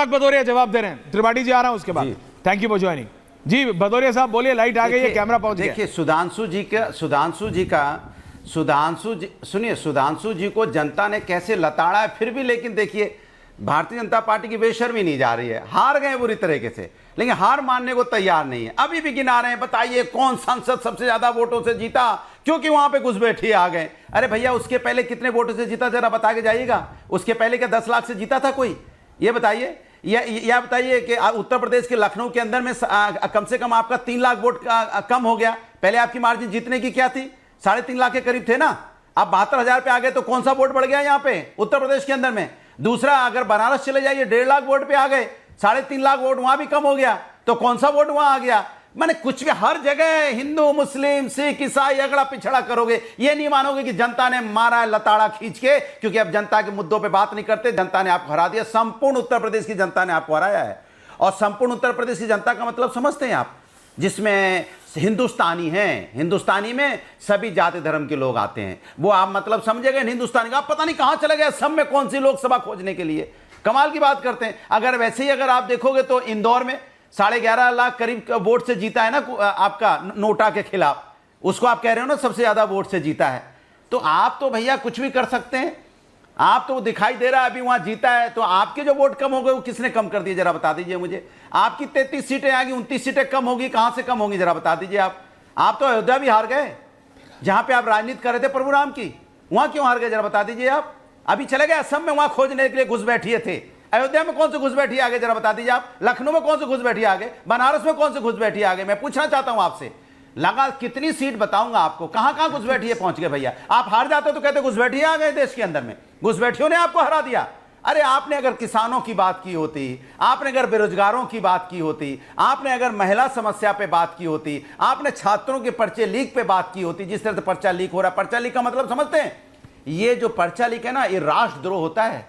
अनुराग भदौरिया जवाब दे रहे हैं, त्रिपाठी जी आ रहा हूं उसके बाद। Thank you for joining. जी भदौरिया साहब बोलिए, लाइट आ गई है, कैमरा पहुंच गया। देखिए सुधांशु जी को जनता ने कैसे लताड़ा है फिर भी, लेकिन देखिए भारतीय जनता पार्टी की बेशर्मी नहीं जा रही है। हार गए बुरी तरीके से, लेकिन हार मानने को तैयार नहीं है। अभी भी गिना रहे हैं, बताइए कौन सांसद सबसे ज्यादा वोटों से जीता, क्योंकि वहां पे घुसपैठिए आ गए। अरे भैया उसके पहले कितने वोटों से जीता जरा बता के जाइएगा। उसके पहले क्या 10 लाख से जीता था कोई? ये बताइए। या बताइए कि उत्तर प्रदेश के लखनऊ के अंदर में कम से कम आपका 3 लाख वोट कम हो गया। पहले आपकी मार्जिन जीतने की क्या थी? 3.5 लाख के करीब थे ना। आप 72,000 पे आ गए, तो कौन सा वोट बढ़ गया यहाँ पे उत्तर प्रदेश के अंदर में? दूसरा, अगर बनारस चले जाइए 1.5 लाख वोट पे आ गए, 3.5 लाख वोट वहां भी कम हो गया, तो कौन सा वोट वहां आ गया? मैंने कुछ भी, हर जगह हिंदू मुस्लिम सिख ईसाई अगड़ा पिछड़ा करोगे, ये नहीं मानोगे कि जनता ने मारा है लताड़ा खींच के, क्योंकि अब जनता के मुद्दों पे बात नहीं करते। जनता ने आपको हरा दिया, संपूर्ण उत्तर प्रदेश की जनता ने आपको हराया है। और संपूर्ण उत्तर प्रदेश की जनता का मतलब समझते हैं आप, जिसमें हिंदुस्तानी हैं, हिंदुस्तानी में सभी जाति धर्म के लोग आते हैं, वो आप मतलब समझेंगे हिंदुस्तानी का। आप पता नहीं कहां चले गए सब में, कौन सी लोकसभा खोजने के लिए, कमाल की बात करते हैं। अगर वैसे ही अगर आप देखोगे तो इंदौर में 11.5 लाख करीब वोट से जीता है ना आपका नोटा के खिलाफ, उसको आप कह रहे हो ना सबसे ज्यादा वोट से जीता है। तो आप तो भैया कुछ भी कर सकते हैं, आप तो दिखाई दे रहा है अभी वहां जीता है। तो आपके जो वोट कम हो गए वो किसने कम कर दिए जरा बता दीजिए मुझे। आपकी 33 सीटें आ गई, 29 सीटें कम होगी, कहां से कम होंगी जरा बता दीजिए आप तो अयोध्या भी हार गए, जहां पे आप राजनीति कर रहे थे प्रभु राम की, वहां क्यों हार गए जरा बता दीजिए आप। अभी चले गए असम में, वहां खोजने के लिए घुसपैठिए थे। अयोध्या में कौन से घुसपैठिए आ गए जरा बता दीजिए आप। लखनऊ में कौन से घुसपैठिए आ गए, बनारस में कौन से घुसपैठिए आ गए। मैं पूछना चाहता हूं आपसे, लगा कितनी सीट बताऊंगा आपको, कहां कहां घुसपैठिए पहुंच गए भैया। आप हार जाते तो कहते घुसपैठिए आ गए देश के अंदर में, घुसपैठियों ने आपको हरा दिया। अरे आपने अगर किसानों की बात की होती, आपने अगर बेरोजगारों की बात की होती, आपने अगर महिला समस्या पे बात की होती, आपने छात्रों के पर्चे लीक पे बात की होती, जिस तरह से पर्चा लीक हो रहा है। पर्चा लीक का मतलब समझते हैं? ये जो पर्चा लीक है ना, ये राष्ट्रद्रोह होता है,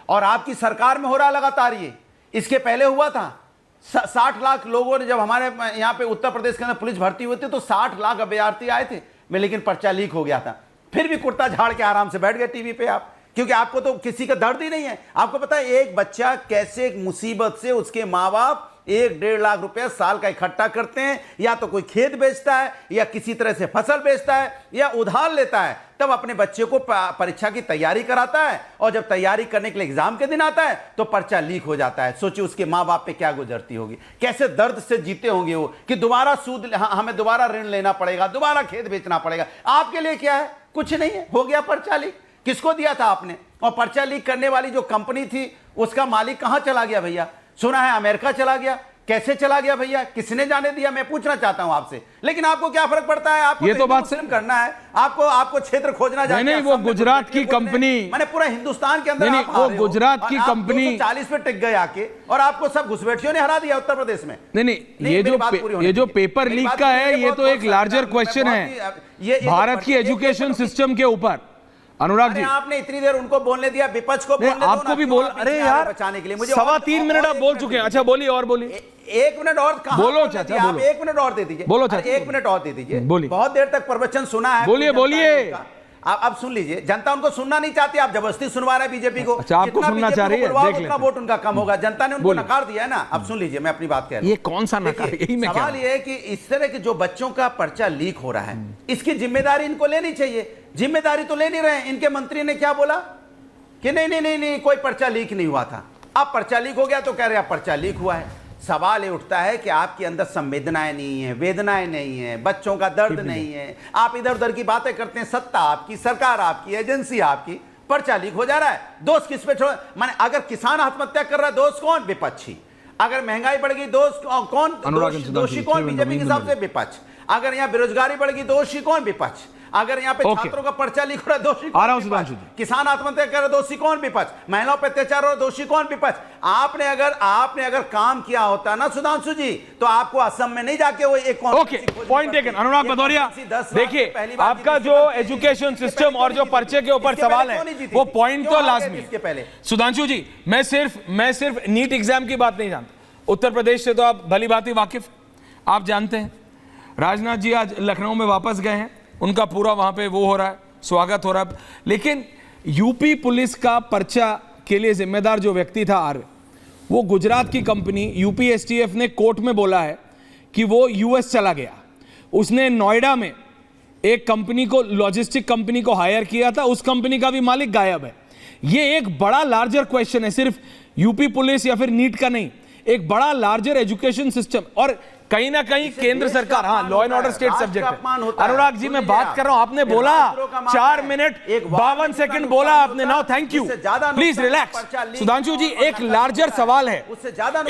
और आपकी सरकार में हो रहा है लगातार। ये इसके पहले हुआ था, 60 लाख लोगों ने, जब हमारे यहाँ पे उत्तर प्रदेश के अंदर पुलिस भर्ती हुई थी तो 60 लाख अभ्यर्थी आए थे, लेकिन पर्चा लीक हो गया था। फिर भी कुर्ता झाड़ के आराम से बैठ गए टीवी पे आप, क्योंकि आपको तो किसी का दर्द ही नहीं है। आपको पता है एक बच्चा कैसे एक मुसीबत से उसके माँ बाप 1-1.5 लाख रुपया साल का इकट्ठा करते हैं, या तो कोई खेत बेचता है, या किसी तरह से फसल बेचता है, या उधार लेता है, तब अपने बच्चे को परीक्षा की तैयारी कराता है। और जब तैयारी करने के लिए एग्जाम के दिन आता है तो पर्चा लीक हो जाता है। सोचिए उसके माँ बाप पे क्या गुजरती होगी, कैसे दर्द से जीते होंगे वो, कि दोबारा सूद, हमें दोबारा ऋण लेना पड़ेगा, दोबारा खेत बेचना पड़ेगा। आपके लिए क्या है? कुछ नहीं है, हो गया पर्चा लीक। किसको दिया था आपने? और पर्चा लीक करने वाली जो कंपनी थी उसका मालिक कहां चला गया भैया? सुना है अमेरिका चला गया। कैसे चला गया भैया, किसने जाने दिया? मैं पूछना चाहता हूं आपसे। लेकिन आपको क्या फर्क पड़ता है? आपको ये तो बात सिर्फ करना है, आपको क्षेत्र खोजना जाए। नहीं, वो गुजरात की कंपनी, मैंने पूरा हिंदुस्तान के अंदर, नहीं, वो गुजरात की कंपनी 40 पे टिक गए आके, और आपको सब घुसपैठियों ने हरा दिया उत्तर प्रदेश में। नहीं, ये जो पेपर लीक का है, ये तो एक लार्जर क्वेश्चन है भारत की एजुकेशन सिस्टम के ऊपर। अनुराग जी, आपने इतनी देर उनको बोलने दिया, विपक्ष को बोलने दो ना, आपको भी बोल। अरे यार, बचाने के लिए मुझे 3.25 मिनट आप बोल चुके हैं। अच्छा बोलिए, और बोलिए। 1 मिनट और बोलो चाचा, बोलो। 1 मिनट और दे दीजिए, बोलो चाचा, 1 मिनट और दे दीजिए। बोलिए। बहुत देर तक प्रवचन सुना है, बोलिए। अब सुन लीजिए। जनता उनको सुनना नहीं चाहती, आप जबरदस्ती सुनवा रहे हैं बीजेपी को। अच्छा, आपको सुनना चाह रही है, देख लेते हैं। वोट उनका कम होगा, जनता ने उनको नकार दिया है ना। अब सुन लीजिए, मैं अपनी बात कह रहा हूं। ये कौन सा नकार? यही मैं सवाल ये है कि इस तरह के जो बच्चों का पर्चा लीक हो रहा है, इसकी जिम्मेदारी इनको लेनी चाहिए। जिम्मेदारी तो ले नहीं रहे हैं। इनके मंत्री ने क्या बोला कि नहीं, कोई पर्चा लीक नहीं हुआ था। अब पर्चा लीक हो गया तो कह रहे हैं पर्चा लीक हुआ है। सवाल ये उठता है कि आपके अंदर संवेदनाएं नहीं है, वेदनाएं नहीं है, बच्चों का दर्द नहीं है। आप इधर उधर की बातें करते हैं, सत्ता आपकी, सरकार आपकी, एजेंसी आपकी, पर्चा लीक हो जा रहा है। दोष किस पे छोड़? माने अगर किसान आत्महत्या कर रहा है, दोष कौन? विपक्षी। अगर महंगाई बढ़ गई, दोष कौन? दोषी कौन? बीजेपी के हिसाब से विपक्ष। अगर यहाँ बेरोजगारी बढ़ गई, दोषी कौन? विपक्ष। अगर यहाँ पे छात्रों का पर्चा लीक हो रहा है, दोषी कौन? किसान आत्महत्या कर रहा है, दोषी कौन? विपक्ष। महिलाओं पर अत्याचार हो रहा है, दोषी कौन? विपक्ष। आपने अगर काम किया होता ना सुधांशु जी, तो आपको असम में नहीं जाके वो एक पॉइंट टेकन। अनुराग भदौरिया, देखिए आपका जो एजुकेशन सिस्टम और जो पर्चे के ऊपर सवाल है, वो पॉइंट तो लाजमी है। पहले सुधांशु जी, मैं सिर्फ नीट एग्जाम की बात नहीं जानता। उत्तर प्रदेश से तो आप भली भांति वाकिफ, आप जानते हैं राजनाथ जी आज लखनऊ में वापस गए हैं, उनका पूरा वहां पे वो हो रहा है, स्वागत हो रहा है। लेकिन यूपी पुलिस का पर्चा के लिए जिम्मेदार जो व्यक्ति था आर्य, वो गुजरात की कंपनी यूपीएसटीएफ ने कोर्ट में बोला है कि वो यूएस चला गया। उसने नोएडा में एक कंपनी को, लॉजिस्टिक कंपनी को हायर किया था, उस कंपनी का भी मालिक गायब है। ये एक बड़ा लार्जर क्वेश्चन है, सिर्फ यूपी पुलिस या फिर नीट का नहीं, एक बड़ा लार्जर एजुकेशन सिस्टम। और कहीं ना कहीं केंद्र सरकार, हाँ, law and order state subject है। अनुराग जी, मैं बात कर रहा हूं, आपने बोला 4 मिनट 52 सेकंड बोला आपने। Now thank you, please relax. Sudhanshu ji, एक लार्जर सवाल है,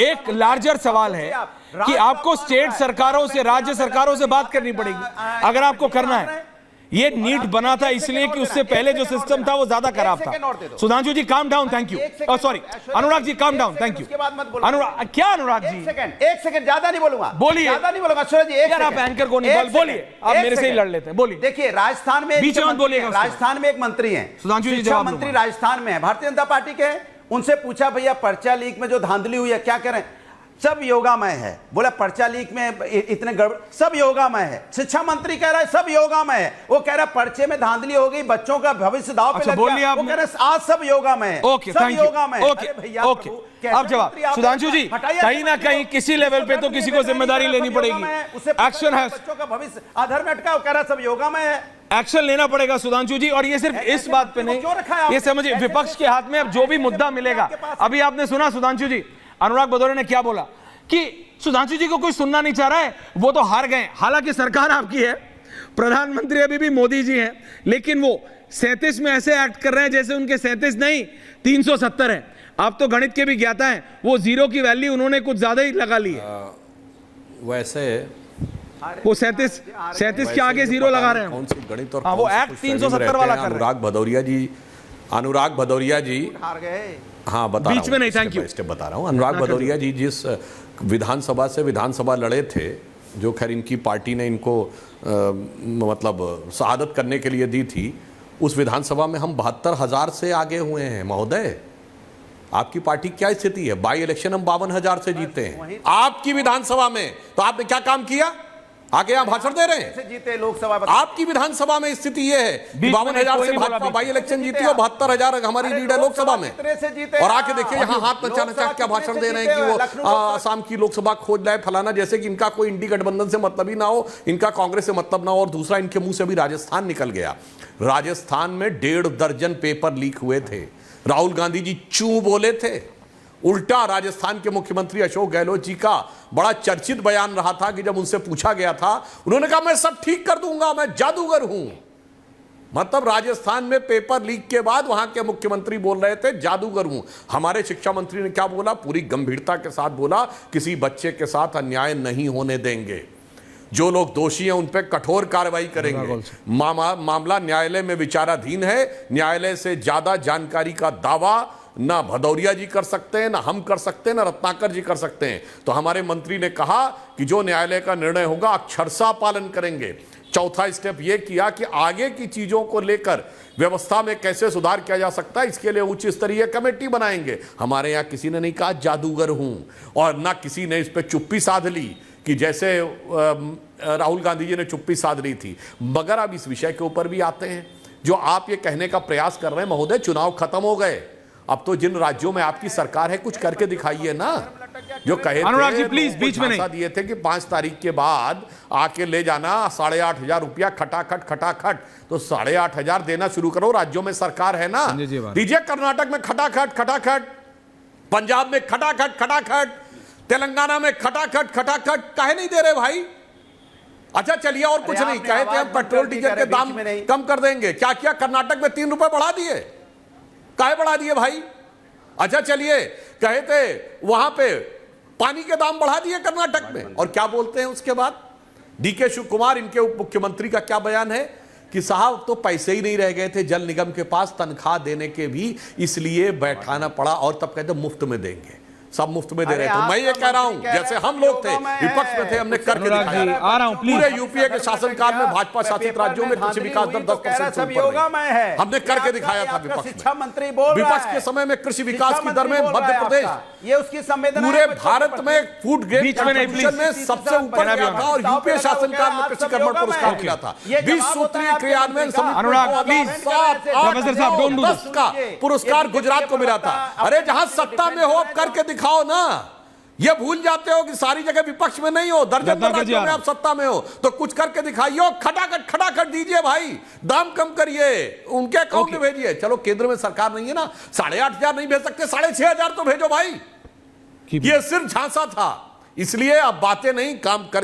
एक लार्जर सवाल है कि आपको स्टेट सरकारों से, राज्य सरकारों से बात करनी पड़ेगी अगर आपको करना है। ये नीट बना था इसलिए कि उससे पहले जो सिस्टम था वो ज्यादा खराब था। Sudhanshu ji calm down, thank you. Sorry Anurag ji calm down, thank you. अनुराग, क्या अनुराग जी, एक सेकंड ज्यादा नहीं बोलूंगा, बोलिए, ज्यादा नहीं बोलूंगा। सूरज जी, यार आप एंकर को नहीं बोलिए, आप मेरे से ही लड़ लेते हैं, बोलिए। देखिए, राजस्थान में बीच में बोलिएगा। राजस्थान में एक मंत्री हैं, सुधांशु जी, शिक्षा मंत्री राजस्थान में है, भारतीय जनता पार्टी के। उनसे पूछा, भैया पर्चा लीक में जो धांधली हुई है क्या करें? सब योगामय है। बोला पर्चा लीक में इतने गड़बड़, सब योगामय है। शिक्षा मंत्री कह रहा है सब योगामय है। वो कह रहा है पर्चे में धांधली हो गई, बच्चों का भविष्य दांव पे लग गया। वो कह रहा है आज सब योगामय है। ओके, सब योगामय है। ओके, ओके, अब जवाब सुधांशु जी, कहीं ना कहीं किसी लेवल पे तो किसी को जिम्मेदारी लेनी पड़ेगी। एक्शन है, बच्चों का भविष्य आधार में अटका। वो कह रहा है सब योगामय है, एक्शन लेना पड़ेगा सुधांशु जी। और ये सिर्फ इस बात पे नहीं, ये समझिए विपक्ष के हाथ में अब जो भी मुद्दा मिलेगा। अभी आपने सुना सुधांशु जी, अनुराग भदौरिया ने क्या बोला कि सुधांशु जी को कोई सुनना नहीं चाह रहा है, वो तो हार गए। हालांकि सरकार आपकी है, प्रधानमंत्री अभी भी मोदी जी हैं, लेकिन वो 37 में ऐसे एक्ट कर रहे हैं जैसे उनके 37 नहीं 370 है। आप तो गणित के भी ज्ञाता हैं, वो जीरो की वैल्यू उन्होंने कुछ ज्यादा ही लगा ली है। वैसे वो 37 के आगे जीरो लगा रहे हैं। कौन सी गणित और वो एक्ट 370 वाला कर रहे हैं। अनुराग भदौरिया जी हार गए। हाँ, बता बीच में नहीं, थैंक यू, स्टेप बता रहा हूँ। अनुराग भदौरिया जी जिस विधानसभा से विधानसभा लड़े थे, जो खैर इनकी पार्टी ने इनको मतलब शहादत करने के लिए दी थी, उस विधानसभा में हम 72,000 से आगे हुए हैं महोदय। आपकी पार्टी क्या स्थिति है? बाई इलेक्शन हम 52,000 से जीते हैं आपकी विधानसभा में। तो आपने क्या काम किया? आगे यहाँ भाषण दे रहे हैं, जीते लोकसभा। आपकी विधानसभा में स्थिति यह है कि 52,000 से भाजपा बाई इलेक्शन जीती और 72,000 हमारी लीड है लोकसभा में। और आके देखिए यहाँ हाथ नचा नचा क्या भाषण दे रहे हैं कि वो आसाम की लोकसभा खोज लाए फलाना, जैसे कि इनका कोई इंडी गठबंधन से मतलब ही ना हो, इनका कांग्रेस से मतलब ना हो। और दूसरा, इनके मुंह से अभी राजस्थान निकल गया। राजस्थान में 1.5 दर्जन पेपर लीक हुए थे। राहुल गांधी जी चू बोले थे। उल्टा राजस्थान के मुख्यमंत्री अशोक गहलोत जी का बड़ा चर्चित बयान रहा था कि जब उनसे पूछा गया था, उन्होंने कहा मैं सब ठीक कर दूंगा, मैं जादूगर हूं। मतलब राजस्थान में पेपर लीक के बाद वहां के मुख्यमंत्री बोल रहे थे जादूगर हूं। हमारे शिक्षा मंत्री ने क्या बोला? पूरी गंभीरता के साथ बोला, किसी बच्चे के साथ अन्याय नहीं होने देंगे, जो लोग दोषी हैं उन पर कठोर कार्रवाई करेंगे। मामला न्यायालय में विचाराधीन है। न्यायालय से ज्यादा जानकारी का दावा ना भदौरिया जी कर सकते हैं, ना हम कर सकते हैं, ना रत्नाकर जी कर सकते हैं। तो हमारे मंत्री ने कहा कि जो न्यायालय का निर्णय होगा अक्षरशः पालन करेंगे। चौथा स्टेप यह किया कि आगे की चीजों को लेकर व्यवस्था में कैसे सुधार किया जा सकता है, इसके लिए उच्च स्तरीय कमेटी बनाएंगे। हमारे यहां किसी ने नहीं कहा जादूगर हूं, और ना किसी ने इस पर चुप्पी साध ली कि जैसे राहुल गांधी जी ने चुप्पी साध ली थी। मगर अब इस विषय के ऊपर भी आते हैं। जो आप ये कहने का प्रयास कर रहे हैं महोदय, चुनाव खत्म हो गए, अब तो जिन राज्यों में आपकी सरकार है कुछ करके दिखाइए ना। जो कहे अनुराग जी प्लीज बीच में नहीं, दिए थे कि 5 तारीख के बाद आके ले जाना 8,500 रुपया खटाखट, तो 8,500 देना शुरू करो। राज्यों में सरकार है ना, दीजिए। कर्नाटक में खटाखट, पंजाब में खटाखट, तेलंगाना में खटाखट, काहे नहीं दे रहे भाई? अच्छा चलिए, और कुछ नहीं, कहे थे हम पेट्रोल डीजल के दाम कम कर देंगे। क्या किया? कर्नाटक में 3 रुपए बढ़ा दिए। काहे बढ़ा दिए भाई? अच्छा चलिए, कहे थे वहां पे पानी के दाम बढ़ा दिए कर्नाटक में। और क्या बोलते हैं उसके बाद? डीके शिव कुमार, इनके उप मुख्यमंत्री, का क्या बयान है कि साहब तो पैसे ही नहीं रह गए थे जल निगम के पास तनख्वाह देने के भी, इसलिए बैठाना पड़ा। और तब कहते मुफ्त में देंगे, सब मुफ्त में दे रहे थे। मैं ये कह रहा हूं, जैसे हम लोग थे विपक्ष में थे, हमने करके दिखाया। पूरे यूपीए के शासनकाल में भाजपा शासित राज्यों में कृषि विकास दर 10% से ऊपर है। हमने करके दिखाया था विपक्ष में। विपक्ष के समय में कृषि विकास की दर में मध्य प्रदेश ये उसकी संवेदना पूरे भारत में फूड ग्रेन में सबसे ऊपर गया था। और यूपीए शासनकाल में कृषि कर्मण पुरस्कार मिला था। 20 सूत्रीय क्रियान्वयन समिति का पुरस्कार गुजरात को मिला था। अरे जहां सत्ता में हो, अब करके दिखाओ ना। ये भूल जाते हो कि सारी जगह विपक्ष में नहीं हो, दर्जन राज्यों में आप सत्ता में हो, तो कुछ करके दिखाइए। खटाखट दीजिए भाई, दाम कम करिए, उनके अकाउंट में भेजिए। चलो केंद्र में सरकार नहीं है ना, 8,500 नहीं भेज सकते, 6,500 तो भेजो भाई। ये सिर्फ झांसा था, इसलिए अब बातें नहीं, काम कर